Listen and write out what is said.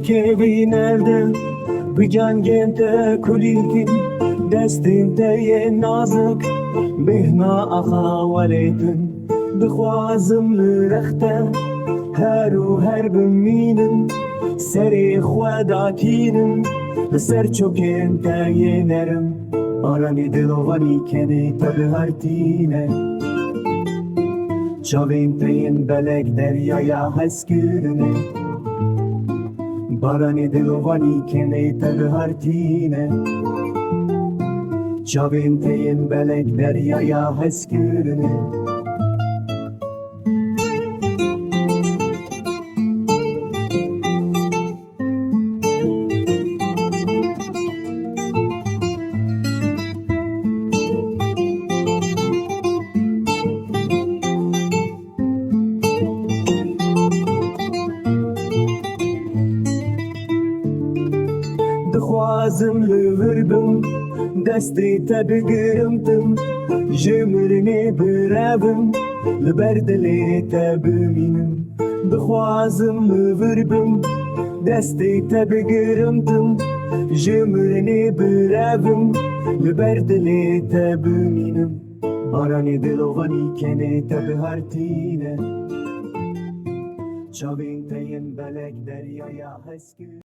kevi nerede Bican gente kulitin Destinde ye nazik Bihna aha waletin Dixwazim li rexte Her û her bimînim Serê xwe datînim Li ser çokên te yê nerim Baranê dilovanî kenê te bihartîne Çavên te yên belek deryaya hez kirine Baranê dilovanî kenê te bihartîne Çavên te yên belek deryaya hez kirine Dixwazim li vir bim Destê te bigirimtim Ji mirinê birevim Li ber dilê te bimînim Dixwazim li vir bim Destê te bigirimtim Ji mirinê birevim Li ber dilê te bimînim Baranê dilovanî kenê te bihartîne Çavên te yên belek deryaya hez kirine